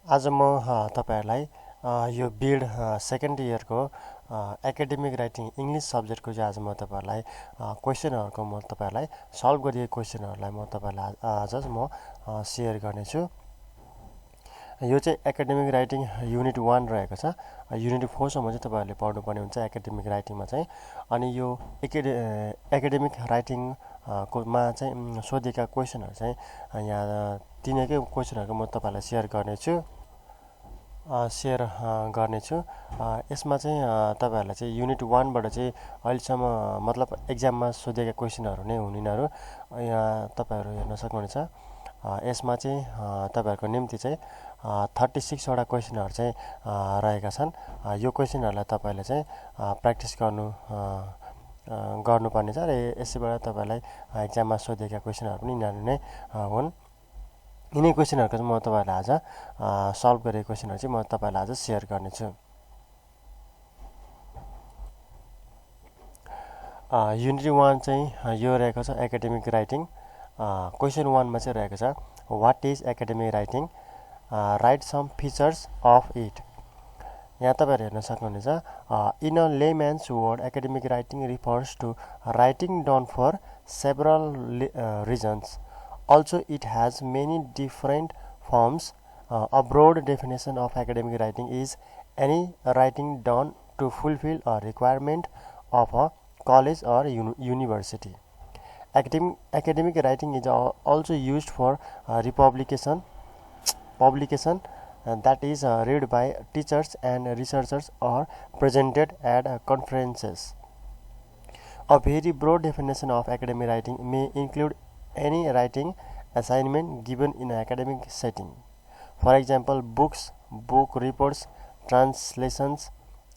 आज म तपाईहरुलाई यो B.Ed सेकेन्ड इयरको एकाडेमिक राइटिङ इंग्लिश सब्जेक्टको चाहिँ आज म तपाईहरुलाई क्वेशनहरुको म तपाईहरुलाई सल्भ गरिएको क्वेशनहरुलाई म तपाईहरुलाई आज म शेयर गर्ने छु। यो चाहिँ एकाडेमिक राइटिङ युनिट 1 रहेको छ। युनिट 4 सम्म चाहिँ तपाईहरुले पढ्नु पर्ने हुन्छ एकाडेमिक राइटिङमा चाहिँ। अनि यो एकाडेमिक राइटिङ मा चाहिँ सोधेका क्वेशनहरु चाहिँ यहाँ तिनैकै क्वेशनहरुको म तपाईहरुलाई शेयर गर्नेछु। यसमा चाहिँ तपाईहरुलाई चाहिँ युनिट 1 बाट चाहिँ अहिलेसम्म मतलब एक्जाममा सोधेका क्वेशनहरु नै हुन् यिनीहरु। यहाँ तपाईहरु हेर्न सक्नुहुनेछ। यसमा चाहिँ तपाईहरुको निम्ति चाहिँ 36 वटा क्वेशनहरु चाहिँ रहेका छन्। यो क्वेशनहरुलाई तपाईले चाहिँ प्र्याक्टिस गर्नुपर्ने छ र यसैबाट तपाईलाई एक्जाममा सोधेका क्वेशनहरु पनि यिनीहरु नै हुन्। यिनै क्वेशनहरुको चाहिँ म तपाईहरुलाई आज सल्भ गरेको क्वेशनहरु चाहिँ म तपाईहरुलाई आज शेयर गर्ने छु। युनिट 1 चाहिँ यो रहेको छ एकाडेमिक राइटिङ। क्वेशन 1 मा चाहिँ रहेको छ what is academic writing, write some features of it. यहाँ तपाईहरु हेर्न सक्नुहुनेछ। In a layman's word academic writing refers to writing done for several reasons. Also, it has many different forms. A broad definition of academic writing is any writing done to fulfill a requirement of a college or university. Academic writing is also used for publication that is read by teachers and researchers or presented at conferences. A very broad definition of academic writing may include any writing assignment given in an academic setting. For example, books, book reports, translations,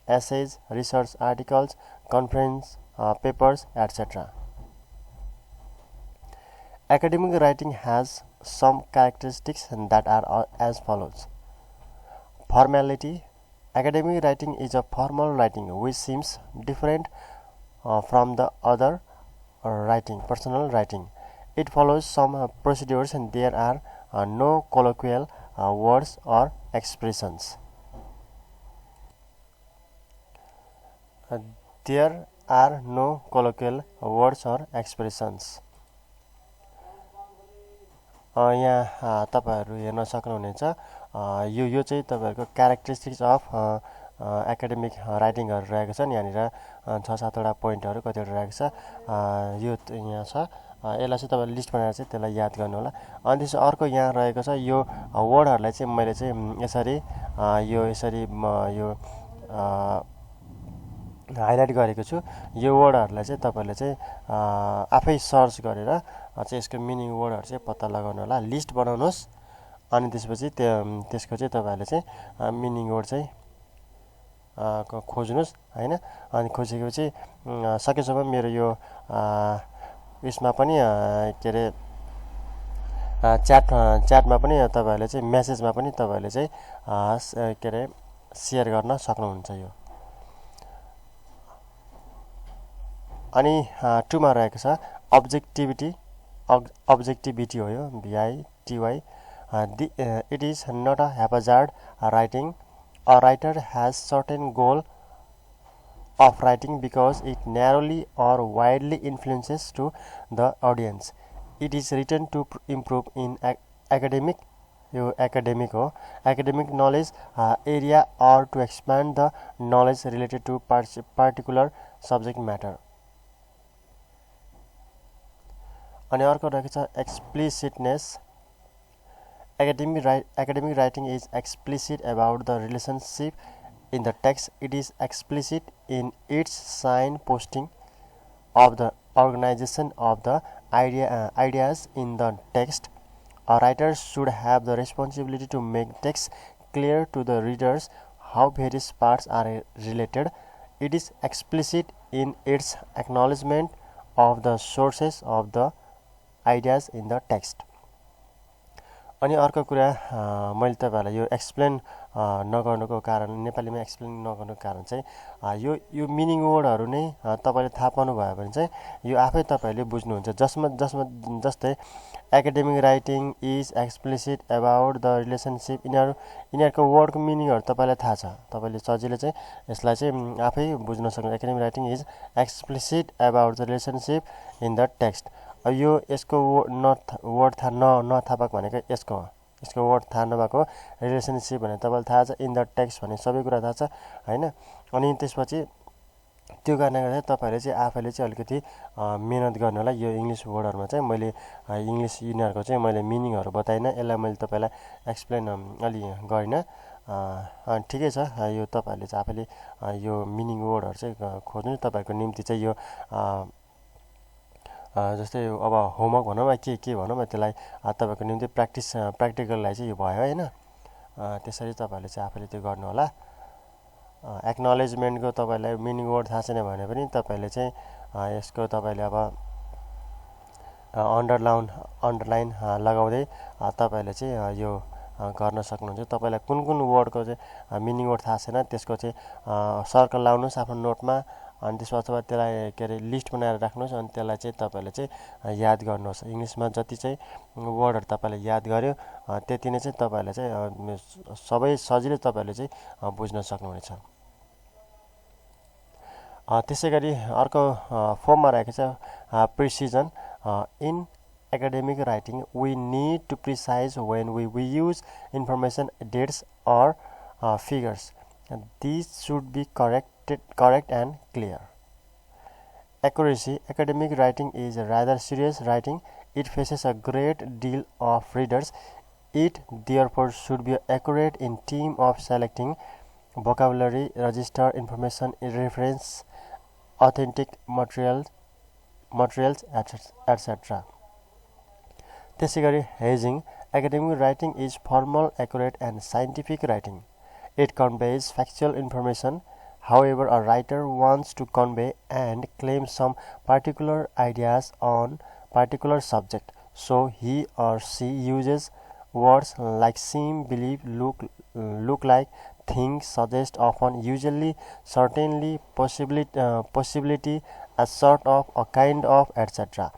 essays, research articles, conference papers, etc. Academic writing has some characteristics that are as follows. Formality. Academic writing is a formal writing which seems different from the other personal writing. It follows some procedures and there are no colloquial words or expressions. There are no colloquial words or expressions. यहाँ तपाईहरु हेर्न सक्नुहुनेछ। यो चाहिँ तपाईहरुको characteristics of academic राइटिङहरु रहेको छन्। यहाँनिर 6-7 वटा पोइन्टहरु कतिवटा रहेको छ। यो यहाँ छ। यसलाई चाहिँ तपाईले लिस्ट बनाएर चाहिँ त्यसलाई याद गर्नु होला। अनि त्यसो अर्को यहाँ रहेको छ। यो वर्डहरुलाई चाहिँ मैले चाहिँ यसरी हाइलाइट गरेको छु। यो वर्डहरुलाई चाहिँ तपाईले चाहिँ आफै सर्च गरेर चाहिँ यसको मिनिङ वर्डहरु चाहिँ पत्ता लगाउनु होला। लिस्ट बनाउनुस् अनि त्यसपछि त्यसको चाहिँ तपाईहरुले चाहिँ मिनिङ वर्ड चाहिँ खोज्नुस् हैन। अनि खोजेपछि सकेसम्म मेरो यो यसमा पनि के रे च्याटमा पनि तपाईहरुले चाहिँ मेसेजमा पनि तपाईहरुले चाहिँ के रे शेयर गर्न सक्नुहुन्छ यो। अनि 2 मा रहेको छ objectivity हो यो B.I.T.Y. It is not a haphazard writing. A writer has certain goal of writing because it narrowly or widely influences to the audience. It is written to improve in academic knowledge area or to expand the knowledge related to particular subject matter. अनि अर्को रहेको छ explicitness. Academic writing is explicit about the relationship in the text. It is explicit in its signposting of the organization of the ideas in the text. A writer should have the responsibility to make text clear to the readers how various parts are related. It is explicit in its acknowledgement of the sources of the ideas in the text. अनि अर्को कुरा मैले तपाईहरुलाई यो explain नगर्नुको कारण नेपालीमा explain नगर्नुको कारण चाहिँ यो मिनिङ वर्डहरु नै तपाईले थाहा पाउनु भयो भने चाहिँ यो आफै तपाईले बुझ्नुहुन्छ जस्तै academic writing is explicit about the relationship यिनीहरुको वर्डको मिनिङहरु तपाईलाई थाहा छ तपाईले सजिलै चाहिँ यसलाई चाहिँ आफै बुझ्न सक्नुहुन्छ academic writing is explicit about the relationship in the text यो यसको वर्ड थाहा भएको भनेको यसको वर्ड थाहा नभएको रिलेसनशिप भने तपाईलाई थाहा छ इन द टेक्स्ट भने सबै कुरा थाहा छ हैन अनि त्यसपछि त्यो कारणले गर्दा तपाईहरुले चाहिँ आफैले चाहिँ अलिकति मेहनत गर्नु होला यो इंग्लिश वर्डहरुमा चाहिँ मैले इंग्लिश यिनीहरुको चाहिँ मैले मिनिङहरु बताइन यसलाई मैले तपाईलाई एक्सप्लेन अलि गरिन ठिकै छ यो तपाईहरुले चाहिँ आफैले यो मिनिङ वर्डहरु चाहिँ खोज्नु तपाईहरुको निम्ति चाहिँ यो जस्तै अब होमवर्क भनौँ के भनौँ त्यसलाई तपाईहरुको निम्ति प्र्याक्टिकललाई चाहिँ यो भयो हैन त्यसरी तपाईहरुले चाहिँ आफैले त्यो गर्नु होला एक्नोलेजमेन्टको तपाईलाई मिनिङ वर्ड थाहा छैन भने पनि तपाईले चाहिँ यसको तपाईले अब अन्डरलाइन लगाउँदै तपाईले चाहिँ यो गर्न सक्नुहुन्छ तपाईलाई कुन वर्डको चाहिँ मिनिङ वर्ड थाहा छैन त्यसको चाहिँ सर्कल लाउनुस् आफ्नो नोटमा अनि त्यसपछि अथवा त्यसलाई के रे लिस्ट बनाएर राख्नुस् अनि त्यसलाई चाहिँ तपाईले चाहिँ याद गर्नुहोस् इंग्लिशमा जति चाहिँ वर्डहरु तपाईले याद गर्यो त्यति नै चाहिँ तपाईले चाहिँ सबै सजिलै तपाईले चाहिँ बुझ्न सक्नुहुनेछ त्यसैगरी अर्को फर्ममा रहेको छ precision in academic writing we need to precise when we use information dates or figures and these should be correct and clear. Accuracy academic writing is a rather serious writing. It faces a great deal of readers. It therefore should be accurate in team of selecting vocabulary, register information, reference, authentic materials etc. त्यसैगरी hedging academic writing is formal, accurate and scientific writing. It conveys factual information. However, a writer wants to convey and claim some particular ideas on particular subject, so he or she uses words like seem, believe, look like, think, suggest, often, usually, certainly, possibility, a sort of, a kind of, etc.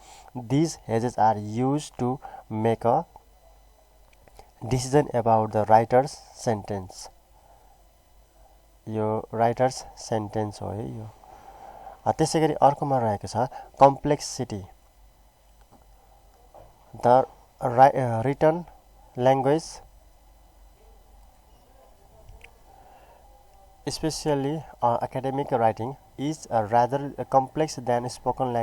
These hedges are used to make a decision about the writer's sentence. यो writer's sentence हो है यो त्यसैगरी अर्कोमा रहेको छ complexity. The written language especially academic writing is rather complex than spoken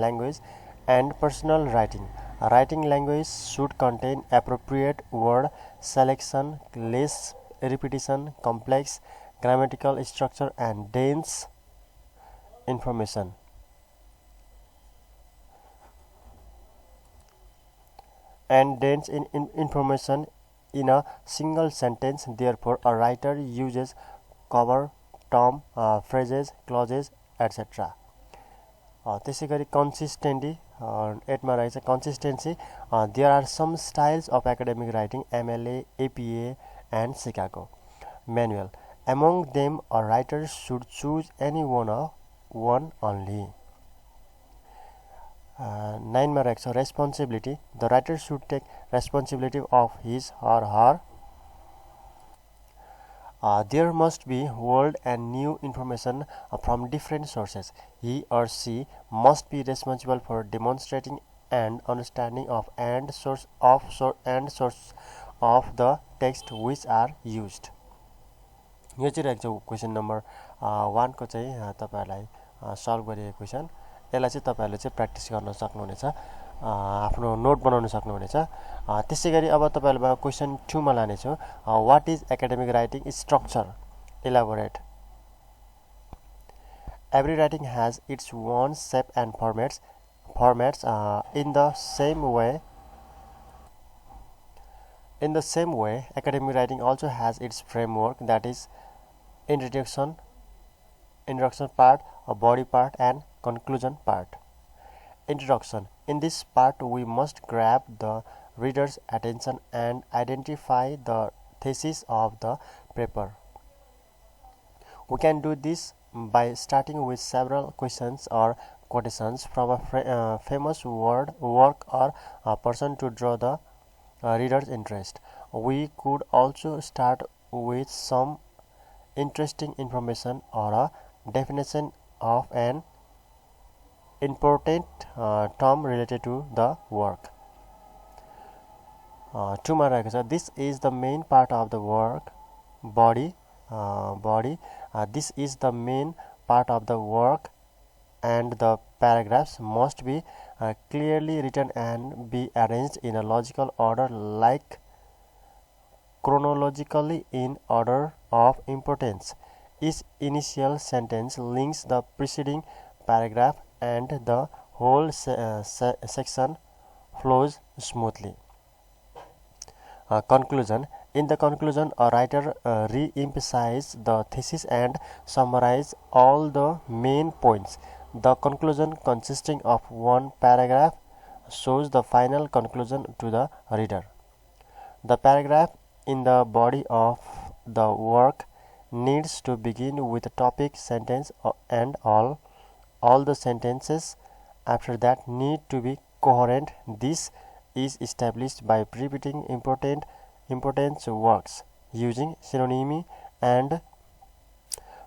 language and personal writing. Writing language should contain appropriate word selection, less repetition, complex grammatical structure and dense information. Information in a single sentence. Therefore, a writer uses cover, term, phrases, clauses, etc. त्यसैगरी consistency. एटमा रहेछ consistency. There are some styles of academic writing, MLA, APA, and Chicago manual. Among them, a writer should choose any one only. 9 मा रहेको छ responsibility. The writer should take responsibility of his or her. There must be old and new information from different sources. He or she must be responsible for demonstrating and understanding of and source of the text which are used. यो चाहिँ रहेको छ question number 1 को चाहिँ तपाईहरुलाई solve गरिएको question. यसलाई चाहिँ तपाईहरुले चाहिँ प्र्याक्टिस गर्न सक्नुहुनेछ आफ्नो नोट बनाउन सक्नुहुनेछ त्यसैगरी अब तपाईहरुलाई क्वेशन 2 मा लाने छु what is academic writing structure elaborate Every writing has its own shape and formats in the same way academic writing also has its framework, that is introduction part, a body part and conclusion part. Introduction. In this part we must grab the readers' attention and identify the thesis of the paper. We can do this by starting with several questions or quotations from a famous work or a person to draw the reader's interest. We could also start with some interesting information or a definition of an important term related to the work. Two this is the main part of the work body. This is the main part of the work, and the paragraphs must be clearly written and be arranged in a logical order, like chronologically in order of importance. Each initial sentence links the preceding paragraph and the whole section flows smoothly. Conclusion. In the conclusion, a writer re-emphasizes the thesis and summarizes all the main points. The conclusion, consisting of one paragraph, shows the final conclusion to the reader. The paragraph in the body of the work needs to begin with a topic sentence, and all the sentences after that need to be coherent. This is established by repeating important words, using synonymy and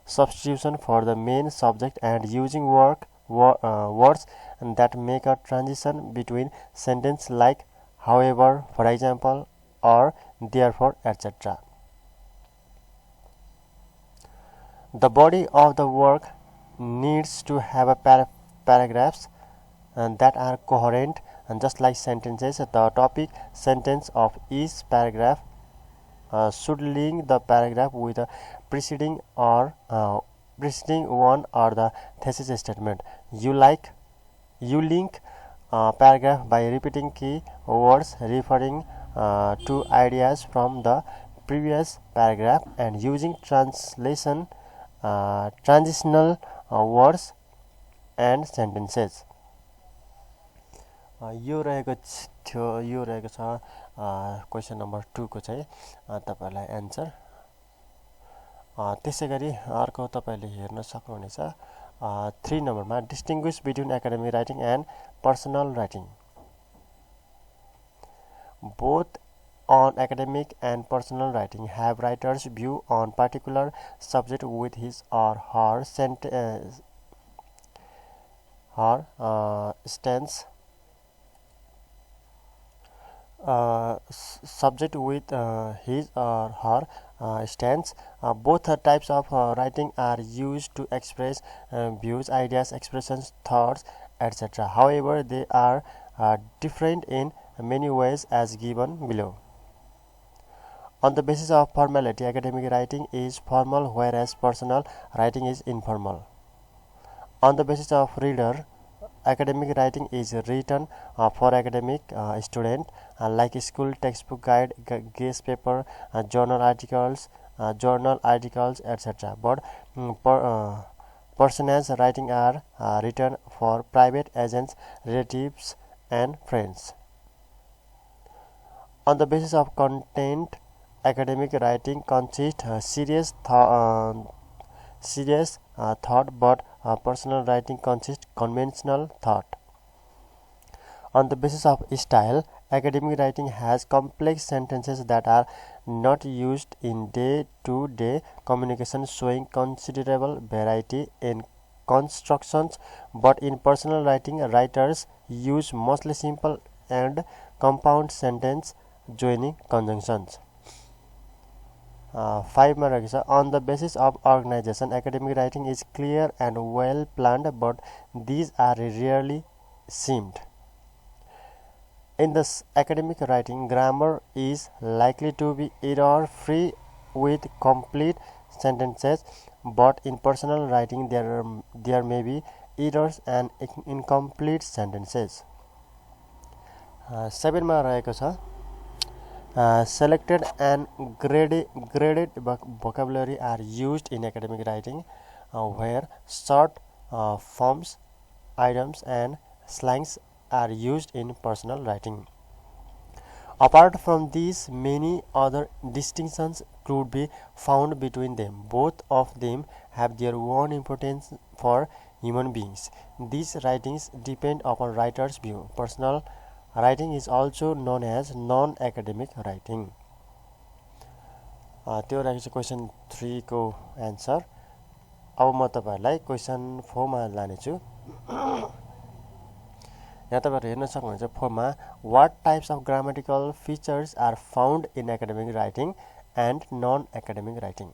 substitution for the main subject, and using words that make a transition between sentences, like however, for example, or therefore, etc. The body of the work needs to have a paragraphs that are coherent, and just like sentences. The topic sentence of each paragraph should link the paragraph with the preceding one or the thesis statement. You link paragraph by repeating key words referring to ideas from the previous paragraph, and using transitional words and sentences. यो रहेको छ question number 2 को चाहिँ तपाईहरुलाई answer. त्यसैगरी अर्को तपाईले हेर्न सक्नुहुनेछ 3 नम्बरमा distinguish between academic writing and personal writing. Both on academic and personal writing have writer's view on particular subject with his or her stance subject with his or her stance. Both types of writing are used to express views, ideas, expressions, thoughts, etc. However, they are different in many ways as given below. On the basis of formality, academic writing is formal, whereas personal writing is informal. On the basis of reader, academic writing is written for academic student, like school textbook, guide, guest paper, journal articles, etc. But personal writing are written for private agents, relatives, and friends. On the basis of content, academic writing consists serious thought, but personal writing consists conventional thought. On the basis of style, academic writing has complex sentences that are not used in day-to-day communication, showing considerable variety in constructions. But in personal writing, writers use mostly simple and compound sentence joining conjunctions. 5 मा रहेको छ, on the basis of organization, academic writing is clear and well planned, but these are rarely seamed. In this academic writing, grammar is likely to be error-free with complete sentences, but in personal writing there may be errors and incomplete sentences. 7 मा रहेको छ, selected and graded vocabulary are used in academic writing, where short forms, idioms, and slangs are used in personal writing. Apart from these, many other distinctions could be found between them. Both of them have their own importance for human beings. These writings depend upon writer's view. Personal writing is also known as non-academic writing. त्यो रहेको छ question 3 को answer. अब म तपाईहरुलाई question 4 मा लानेछु। यहाँ तपाईहरु हेर्न सक्नुहुन्छ 4 मा what types of grammatical features are found in academic writing and non-academic writing.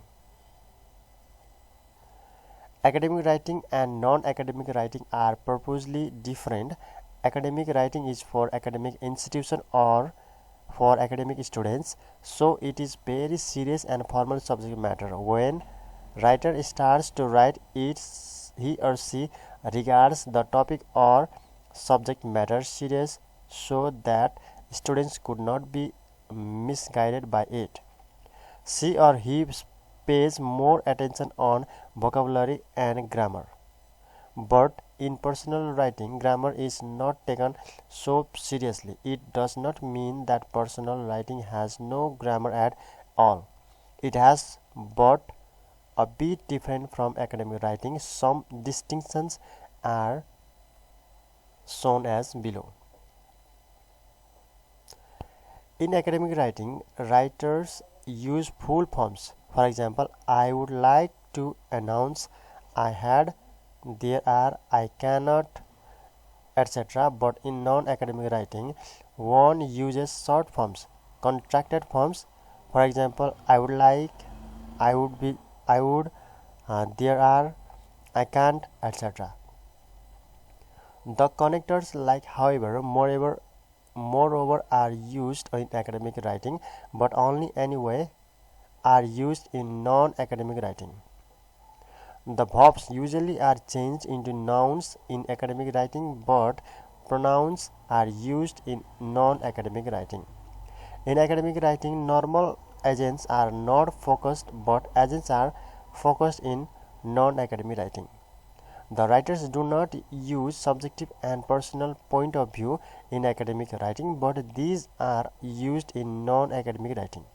Academic writing and non-academic writing are purposely different. Academic writing is for academic institution or for academic students, so it is very serious and formal subject matter. When writer starts to write, he or she regards the topic or subject matter serious so that students could not be misguided by it. She or he pays more attention on vocabulary and grammar. But in personal writing, grammar is not taken so seriously. It does not mean that personal writing has no grammar at all. It has, but a bit different from academic writing. Some distinctions are shown as below. In academic writing, writers use full forms. For example, I would like to announce, I had, there are, I cannot, etc. But in non-academic writing, one uses short forms, contracted forms. For example, I would like, I would be, I would, there are, I can't, etc. The connectors like, however, moreover are used in academic writing, but only anyway are used in non-academic writing. The verbs usually are changed into nouns in academic writing, but pronouns are used in non-academic writing. In academic writing, normal agents are not focused, but agents are focused in non-academic writing. The writers do not use subjective and personal point of view in academic writing, but these are used in non-academic writing.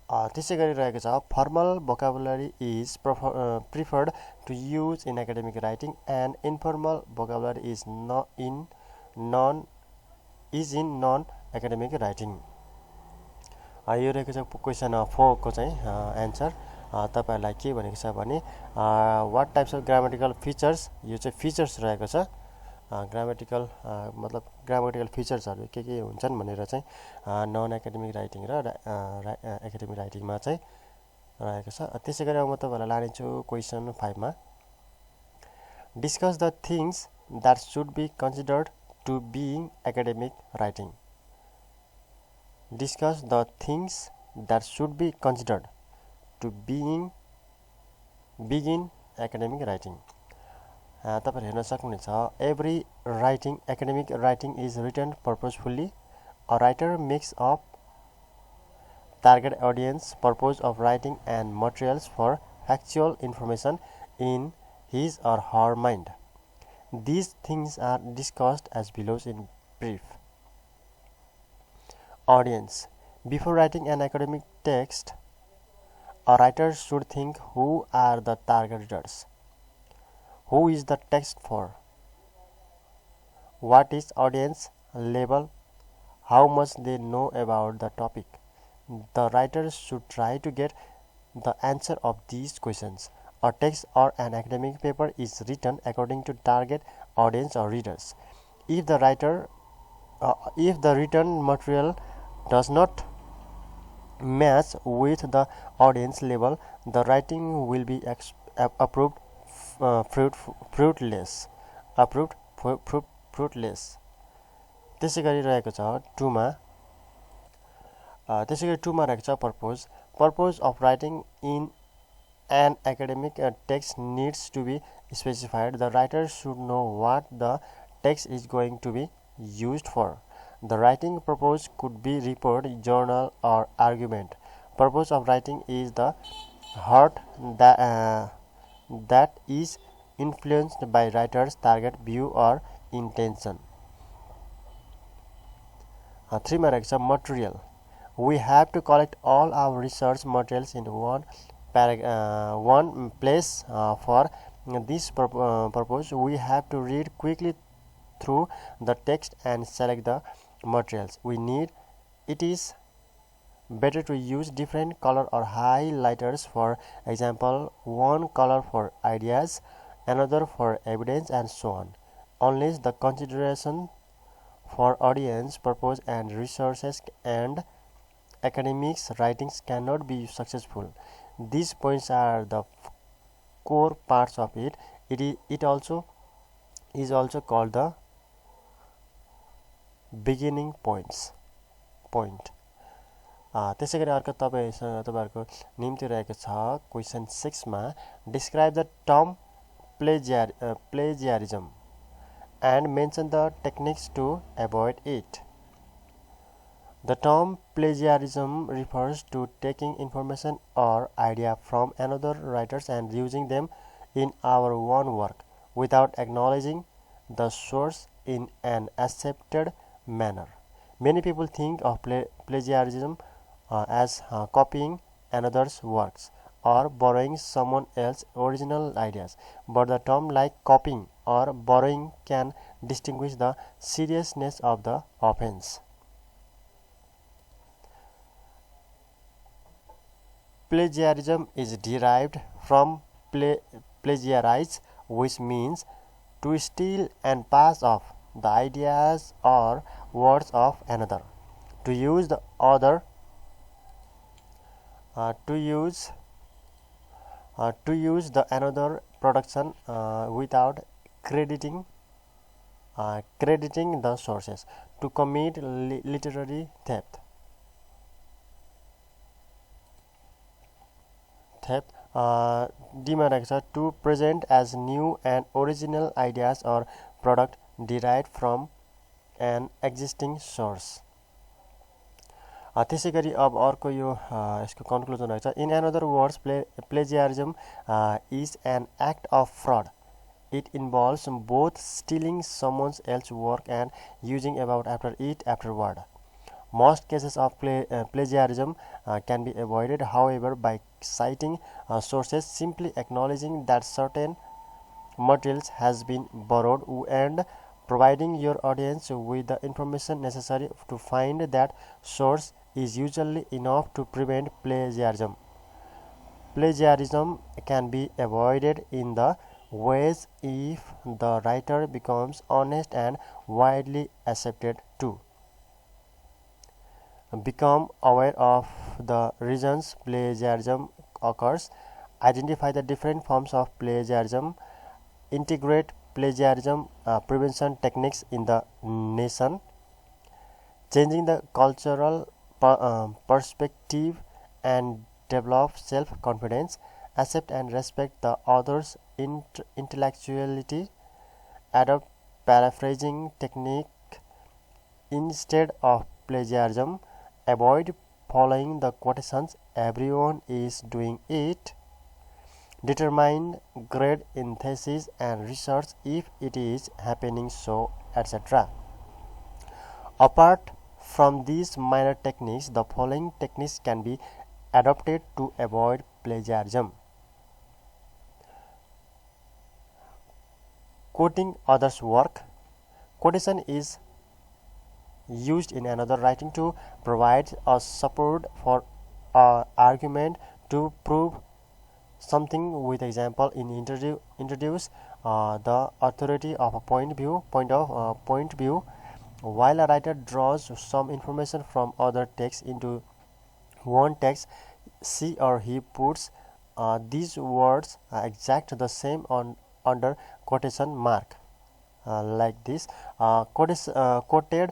त्यसै गरी रहेको छ formal vocabulary is preferred to use in academic writing and informal vocabulary is in non-academic writing. यो रहेको छ question 4 को चाहिँ answer. तपाईहरुलाई के भनेको छ भने what types of grammatical features, यो चाहिँ फिचर्स रहेको छ। ग्रामेटिकल मतलब ग्रामेटिकल फिचर्सहरु के हुन्छन् भनेर चाहिँ नन एकाडेमिक राइटिङ र एकाडेमिक राइटिङमा चाहिँ रहेको छ। त्यसै गरी म तपाईहरुलाई लानेछु क्वेशन 5 मा discuss the things that should be considered to being academic writing. Discuss the things that should be considered to begin academic writing. तपाईहरु हेर्न सक्नुहुन्छ every writing academic writing is written purposefully. A writer makes up target audience, purpose of writing and materials for factual information in his or her mind. These things are discussed as below in brief. Audience. Before writing an academic text, a writer should think who are the target readers. Who is the text for? What is audience level? How much they know about the topic? The writer should try to get the answer of these questions. A text or an academic paper is written according to target audience or readers. If the written material does not match with the audience level, the writing will be approved fruitless. त्यसै गरी रहेको छ 2 मा रहेको छ purpose of writing in an academic text needs to be specified. The writer should know what the text is going to be used for. The writing purpose could be report, journal or argument. Purpose of writing is the heart that is influenced by writer's target view or intention. 3 मा रहेको छ material. We have to collect all our research materials in one place. For this purpose, we have to read quickly through the text and select the materials we need. It is better to use different color or highlighters. For example, one color for ideas, another for evidence, and so on. Unless the consideration for audience purpose and resources and academics writings cannot be successful. These points are the core parts of it. It also is also called the beginning point. त्यसै गरी अर्को तपाईहरुको निम्ति रहेको छ question 6 मा describe the term plagiarism and mention the techniques to avoid it. The term plagiarism refers to taking information or idea from another writers and using them in our own work without acknowledging the source in an accepted manner. Many people think of plagiarism as copying another's works or borrowing someone else's original ideas, but the term like copying or borrowing can distinguish the seriousness of the offense. Plagiarism is derived from plagiarize, which means to steal and pass off the ideas or words of another. To use the other to use the another production without crediting the sources. To commit literary theft. To present as new and original ideas or product derived from an existing source. त्यसै गरी अब अर्को यो यसको conclusion रहेछ. In another words, plagiarism is an act of fraud. It involves both stealing someone else's work and using about after it afterward. Most cases of plagiarism can be avoided, however, by citing sources, simply acknowledging that certain materials has been borrowed, and providing your audience with the information necessary to find that source is usually enough to prevent plagiarism. Plagiarism can be avoided in the ways if the writer becomes honest and widely accepted too. Become aware of the reasons plagiarism occurs, identify the different forms of plagiarism, integrate plagiarism prevention techniques in the nation, changing the cultural perspective and develop self-confidence, accept and respect the author's intellectuality, adopt paraphrasing technique instead of plagiarism, avoid following the quotations everyone is doing it, determine grade in thesis and research if it is happening so, etc. Apart from these minor techniques, the following techniques can be adopted to avoid plagiarism. Quoting others' work. Quotation is used in another writing to provide a support for an argument, to prove something with example, in introduce the authority of a point of view. While a writer draws some information from other texts into one text, she or he puts these words exact the same under quotation mark. Like this, quoted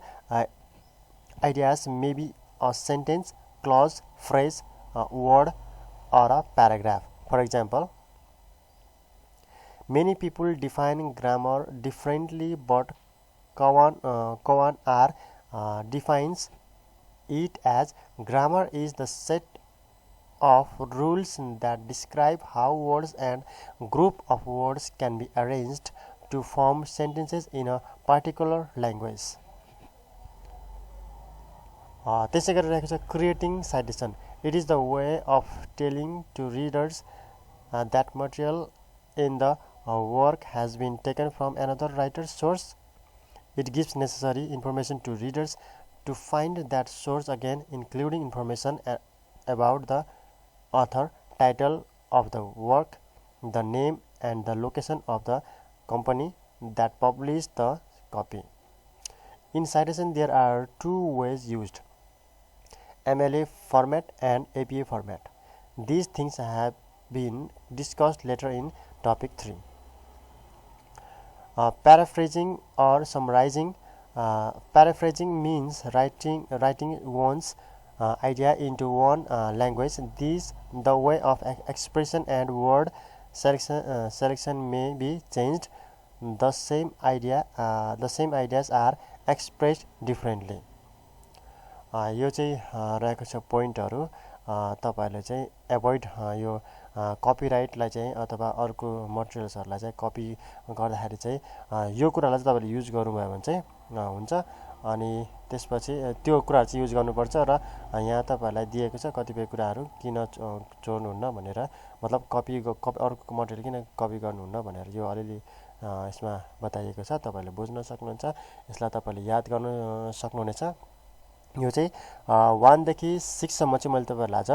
ideas may be a sentence, clause, phrase, word, or a paragraph. For example, many people define grammar differently, but Kavan R defines it as grammar is the set of rules that describe how words and group of words can be arranged to form sentences in a particular language. त्यसै गरी रहेको छ creating citation. It is the way of telling to readers that material in the work has been taken from another writer's source. It gives necessary information to readers to find that source again, including information about the author, title of the work, the name and the location of the company that published the copy. In citation, there are two ways used: MLA format and APA format. These things have been discussed later in topic 3. Paraphrasing or summarizing. Paraphrasing means writing one's idea into one language. This the way of expression and word selection may be changed. The same ideas are expressed differently. यो चाहिँ रहेको छ पोइन्टहरू. तपाईहरुले चाहिँ avoid यो कपिराइटलाई चाहिँ अथवा अर्को मटेरियल्सहरुलाई चाहिँ कपी गर्दाखेरि चाहिँ यो कुरालाई चाहिँ तपाईले युज गर्नुभयो भने चाहिँ हुन्छ. अनि त्यसपछि त्यो कुराहरु चाहिँ युज गर्नुपर्छ र यहाँ तपाईहरुलाई दिएको छ कतिपय कुराहरु किन चोर्नुहुन्न भनेर, मतलब अर्को मटेरियल किन कपी गर्नुहुन्न भनेर यो अलिअलि यसमा बताइएको छ. तपाईले बुझ्न सक्नुहुन्छ. यसलाई तपाईले याद गर्न सक्नुहुनेछ. यो चाहिँ 1 देखि 6 सम्म चाहिँ मैले तपाईहरुलाई आज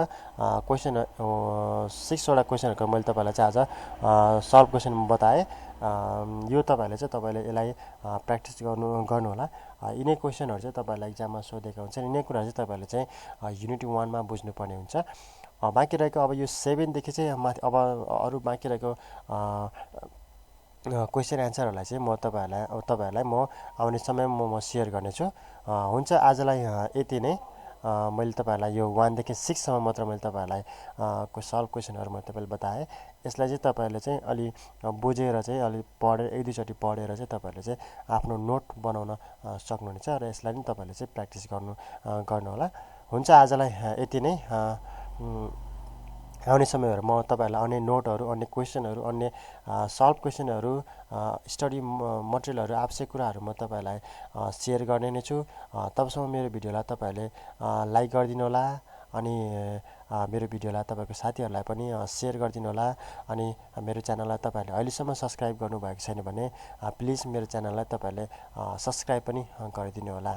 क्वेशन 6 वटा क्वेशनहरुको मैले तपाईहरुलाई चाहिँ आज सल्भ क्वेशन बताए. यो तपाईहरुले चाहिँ तपाईले यसलाई प्र्याक्टिस गर्नु होला. यिनै क्वेशनहरु चाहिँ तपाईहरुलाई एक्जाममा सोधेका हुन्छन्. यिनै कुराहरु चाहिँ तपाईहरुले चाहिँ युनिट 1 मा बुझ्नु पर्ने हुन्छ. बाँकी रहेको अब यो 7 देखि चाहिँ अब अरु बाँकी रहेको क्वेशन एन्सरहरुलाई चाहिँ म तपाईहरुलाई म आउने समयमा म शेयर गर्नेछु. हुन्छ आजलाई यति नै. मैले तपाईहरुलाई यो 1 देखि 6 सम्म मात्र मैले तपाईहरुलाई सल्भ क्वेशनहरु म तपाईलाई बताए. यसलाई चाहिँ तपाईहरुले चाहिँ अलि बुझेर चाहिँ अलि पढेर एक दुई चोटी पढेर चाहिँ तपाईहरुले चाहिँ आफ्नो नोट बनाउन सक्नुहुनेछ र यसलाई नि तपाईहरुले चाहिँ प्र्याक्टिस गर्नु होला. हुन्छ आजलाई यति नै. आउने समयहरु म तपाईहरुलाई अन्य नोटहरु, अन्य क्वेशनहरु, अन्य सल्भ क्वेशनहरु, स्टडी मटेरियलहरु, आवश्यक कुराहरु म तपाईहरुलाई शेयर गर्ने नै छु. तबसम्म मेरो भिडियोलाई तपाईहरुले लाइक गरिदिनु होला. अनि मेरो भिडियोलाई तपाईको साथीहरुलाई पनि शेयर गरिदिनु होला. अनि मेरो च्यानललाई तपाईहरुले अहिलेसम्म सब्स्क्राइब गर्नुभएको छैन भने प्लिज मेरो च्यानललाई तपाईहरुले सब्स्क्राइब पनि गरिदिनु होला.